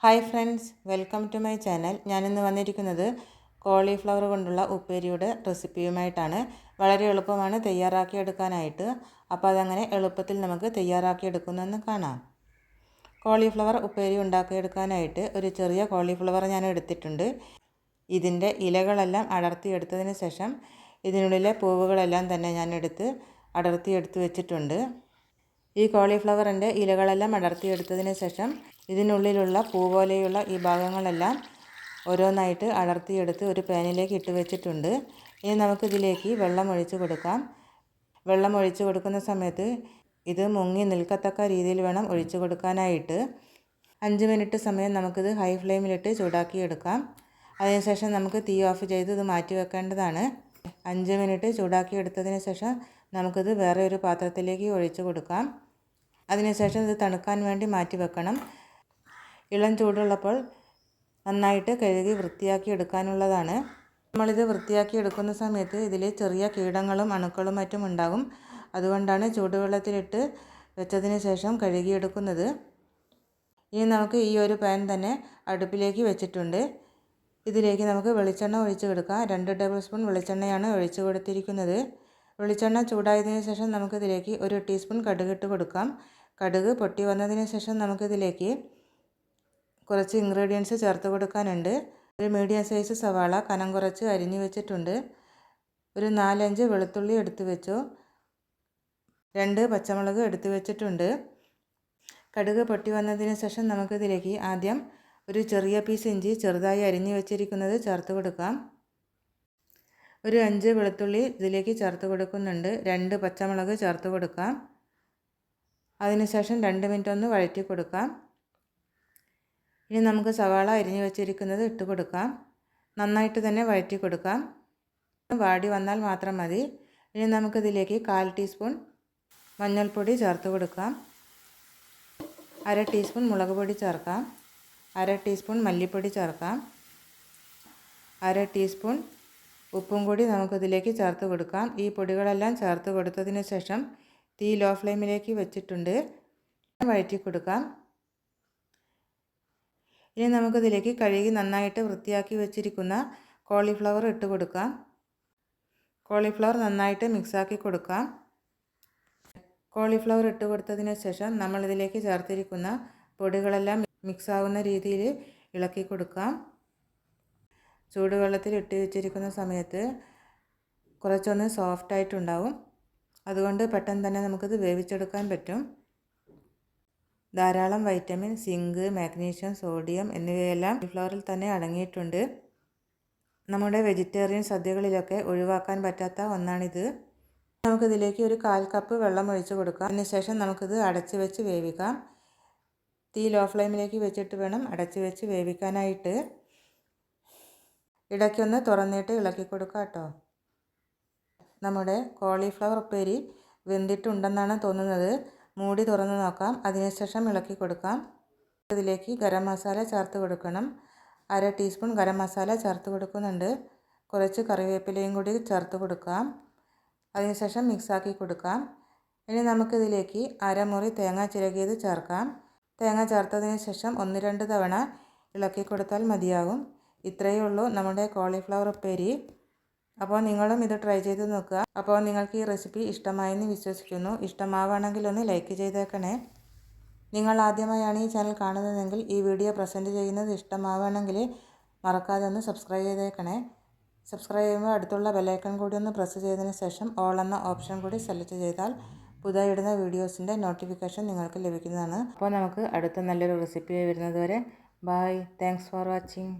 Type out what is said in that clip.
Hi friends, welcome to my channel. ഞാനിന്ന് വന്നിരിക്കുന്നത് cauliflower കൊണ്ടുള്ള ഉപ്പേരിയുടെ റെസിപ്പിയുമായിട്ടാണ്. വളരെ എളുപ്പമാണ് തയ്യാറാക്കിയെടുക്കാനായിട്ട്. അപ്പോൾ അതങ്ങനെ എളുപ്പത്തിൽ നമുക്ക് തയ്യാറാക്കിയെടുക്കുന്നതെന്ന് കാണാം. കോളിഫ്ലവർ ഉപ്പേരി ഉണ്ടാക്കിയെടുക്കാനായിട്ട് ഒരു ചെറിയ കോളിഫ്ലവർ ഞാൻ എടുത്തിട്ടുണ്ട്. ഇതിൻ്റെ ഇലകളെല്ലാം അടർത്തിയെടുത്തതിന് ശേഷം ഇതിനുള്ളിലെ പൂവുകളെല്ലാം തന്നെ ഞാൻ അടർത്തിയെടുത്ത് വെച്ചിട്ടുണ്ട്. ഈ കോളിഫ്ലവറിൻ്റെ ഇലകളെല്ലാം അടർത്തിയെടുത്തതിന് ശേഷം ഇതിനുള്ളിലുള്ള പൂ പോലെയുള്ള ഈ ഭാഗങ്ങളെല്ലാം ഓരോന്നായിട്ട് അടർത്തിയെടുത്ത് ഒരു പാനിലേക്ക് ഇട്ട് വെച്ചിട്ടുണ്ട്. ഇനി നമുക്കിതിലേക്ക് വെള്ളം ഒഴിച്ച് കൊടുക്കാം. വെള്ളം ഒഴിച്ച് കൊടുക്കുന്ന സമയത്ത് ഇത് മുങ്ങി നിൽക്കത്തക്ക രീതിയിൽ വേണം ഒഴിച്ച് കൊടുക്കാനായിട്ട്. 5 മിനിറ്റ് സമയം നമുക്കിത് ഹൈ ഫ്ലെയിമിലിട്ട് ചൂടാക്കിയെടുക്കാം. അതിനുശേഷം നമുക്ക് തീ ഓഫ് ചെയ്ത് ഇത് മാറ്റി വെക്കേണ്ടതാണ്. 5 മിനിറ്റ് ചൂടാക്കിയെടുത്തതിന് ശേഷം നമുക്കിത് വേറെ ഒരു പാത്രത്തിലേക്ക് ഒഴിച്ച് കൊടുക്കാം. അതിനുശേഷം ഇത് തണുക്കാൻ വേണ്ടി മാറ്റി വെക്കണം. ഇളം ചൂടുള്ളപ്പോൾ നന്നായിട്ട് കഴുകി വൃത്തിയാക്കി എടുക്കാനുള്ളതാണ്. നമ്മളിത് വൃത്തിയാക്കി എടുക്കുന്ന സമയത്ത് ഇതിൽ ചെറിയ കീടങ്ങളും അണുക്കളും മറ്റും ഉണ്ടാകും. അതുകൊണ്ടാണ് ചൂടുവെള്ളത്തിലിട്ട് വെച്ചതിന് ശേഷം കഴുകിയെടുക്കുന്നത്. ഇനി നമുക്ക് ഈ ഒരു പാൻ തന്നെ അടുപ്പിലേക്ക് വെച്ചിട്ടുണ്ട്. ഇതിലേക്ക് നമുക്ക് വെളിച്ചെണ്ണ ഒഴിച്ച് കൊടുക്കാം. 2 ടേബിൾ സ്പൂൺ വെളിച്ചെണ്ണയാണ് ഒഴിച്ച് കൊടുത്തിരിക്കുന്നത്. വെളിച്ചെണ്ണ ചൂടായതിനു ശേഷം നമുക്കിതിലേക്ക് 1 ടീസ്പൂൺ കടുക് ഇട്ട് കൊടുക്കാം. കടുക് പൊട്ടി വന്നതിന് ശേഷം നമുക്കിതിലേക്ക് കുറച്ച് ഇൻഗ്രീഡിയൻസ് ചേർത്ത് കൊടുക്കാനുണ്ട്. ഒരു മീഡിയം സൈസ് സവാള കനം കുറച്ച് അരിഞ്ഞു വെച്ചിട്ടുണ്ട്. ഒരു 4-5 വെളുത്തുള്ളി എടുത്തു വെച്ചു. 2 പച്ചമുളക് എടുത്തു വെച്ചിട്ടുണ്ട്. കടുക് പൊട്ടി വന്നതിന് ശേഷം നമുക്കിതിലേക്ക് ആദ്യം ഒരു ചെറിയ പീസ് ഇഞ്ചി ചെറുതായി അരിഞ്ഞു വെച്ചിരിക്കുന്നത് ചേർത്ത് കൊടുക്കാം. ഒരു 5 വെളുത്തുള്ളി ഇതിലേക്ക് ചേർത്ത് കൊടുക്കുന്നുണ്ട്. 2 പച്ചമുളക് ചേർത്ത് കൊടുക്കാം. അതിനുശേഷം 2 മിനിറ്റ് ഒന്ന് വഴറ്റി കൊടുക്കാം. ഇനി നമുക്ക് സവാള അരിഞ്ഞു വെച്ചിരിക്കുന്നത് ഇട്ട് കൊടുക്കാം. നന്നായിട്ട് തന്നെ വഴറ്റി കൊടുക്കാം. വാടി വന്നാൽ മാത്രം മതി. ഇനി നമുക്കിതിലേക്ക് 1/4 ടീസ്പൂൺ മഞ്ഞൾപ്പൊടി ചേർത്ത് കൊടുക്കാം. 1/2 ടീസ്പൂൺ മുളക് പൊടി ചേർക്കാം. 1/2 ടീസ്പൂൺ മല്ലിപ്പൊടി ചേർക്കാം. 1/2 ടീസ്പൂൺ ഉപ്പും കൂടി നമുക്കിതിലേക്ക് ചേർത്ത് കൊടുക്കാം. ഈ പൊടികളെല്ലാം ചേർത്ത് കൊടുത്തതിന് ശേഷം തീ ലോ ഫ്ലെയിമിലേക്ക് വെച്ചിട്ടുണ്ട്. വഴറ്റി കൊടുക്കാം. ഇനി നമുക്കിതിലേക്ക് കഴുകി നന്നായിട്ട് വൃത്തിയാക്കി വെച്ചിരിക്കുന്ന കോളിഫ്ലവർ ഇട്ട് കൊടുക്കാം. കോളിഫ്ലവർ നന്നായിട്ട് മിക്സാക്കി കൊടുക്കാം. കോളിഫ്ലവർ ഇട്ട് കൊടുത്തതിന് ശേഷം നമ്മളിതിലേക്ക് ചേർത്തിരിക്കുന്ന പൊടികളെല്ലാം മിക്സാവുന്ന രീതിയിൽ ഇളക്കി കൊടുക്കാം. ചൂടുവെള്ളത്തിൽ ഇട്ട് വെച്ചിരിക്കുന്ന സമയത്ത് കുറച്ചൊന്ന് സോഫ്റ്റായിട്ടുണ്ടാവും. അതുകൊണ്ട് പെട്ടെന്ന് തന്നെ നമുക്കിത് വേവിച്ചെടുക്കാൻ പറ്റും. ധാരാളം വൈറ്റമിൻ, സിങ്ക്, മാഗ്നീഷ്യം, സോഡിയം എന്നിവയെല്ലാം കോളിഫ്ലവറിൽ തന്നെ അടങ്ങിയിട്ടുണ്ട്. നമ്മുടെ വെജിറ്റേറിയൻ സദ്യകളിലൊക്കെ ഒഴിവാക്കാൻ പറ്റാത്ത ഒന്നാണിത്. നമുക്കിതിലേക്ക് ഒരു 1/4 കപ്പ് വെള്ളം ഒഴിച്ച് കൊടുക്കാം. അതിനുശേഷം നമുക്കിത് അടച്ച് വെച്ച് വേവിക്കാം. തീ ലോ ഫ്ലെയിമിലേക്ക് വെച്ചിട്ട് വേണം അടച്ച് വെച്ച് വേവിക്കാനായിട്ട്. ഇടയ്ക്കൊന്ന് തുറന്നിട്ട് ഇളക്കി കൊടുക്കാം കേട്ടോ. നമ്മുടെ കോളിഫ്ലവർ ഉപ്പേരി വെന്തിട്ടുണ്ടെന്നാണ് തോന്നുന്നത്. മൂടി തുറന്ന് നോക്കാം. അതിനുശേഷം ഇളക്കി കൊടുക്കാം. ഇതിലേക്ക് ഗരം മസാല ചേർത്ത് കൊടുക്കണം. 1/2 ടീസ്പൂൺ ഗരം മസാല ചേർത്ത് കൊടുക്കുന്നുണ്ട്. കുറച്ച് കറിവേപ്പിലയും കൂടി ചേർത്ത് കൊടുക്കാം. അതിനുശേഷം മിക്സാക്കി കൊടുക്കാം. ഇനി നമുക്കിതിലേക്ക് 1/2 മുറി തേങ്ങ ചിരകിയത് ചേർക്കാം. തേങ്ങ ചേർത്തതിന് ശേഷം 1-2 തവണ ഇളക്കി കൊടുത്താൽ മതിയാകും. ഇത്രയേ ഉള്ളൂ നമ്മുടെ കോളിഫ്ലവർ ഉപ്പേരി. അപ്പോൾ നിങ്ങളും ഇത് ട്രൈ ചെയ്ത് നോക്കുക. അപ്പോൾ നിങ്ങൾക്ക് ഈ റെസിപ്പി ഇഷ്ടമായെന്ന് വിശ്വസിക്കുന്നു. ഇഷ്ടമാവുകയാണെങ്കിൽ ഒന്ന് ലൈക്ക് ചെയ്തേക്കണേ. നിങ്ങൾ ആദ്യമായാണ് ഈ ചാനൽ കാണുന്നതെങ്കിൽ ഈ വീഡിയോ പ്രസൻറ്റ് ചെയ്യുന്നത് ഇഷ്ടമാവുകയാണെങ്കിൽ മറക്കാതെ ഒന്ന് സബ്സ്ക്രൈബ് ചെയ്തേക്കണേ. സബ്സ്ക്രൈബ് ചെയ്യുമ്പോൾ അടുത്തുള്ള ബെല്ലൈക്കൺ കൂടി ഒന്ന് പ്രസ് ചെയ്തതിന് ശേഷം ഓൾ എന്ന ഓപ്ഷൻ കൂടി സെലക്ട് ചെയ്താൽ പുതിയ ഇടുന്ന വീഡിയോസിൻ്റെ നോട്ടിഫിക്കേഷൻ നിങ്ങൾക്ക് ലഭിക്കുന്നതാണ്. അപ്പോൾ നമുക്ക് അടുത്ത നല്ലൊരു റെസിപ്പി വരുന്നത് വരെ ബൈ. Thanks for watching.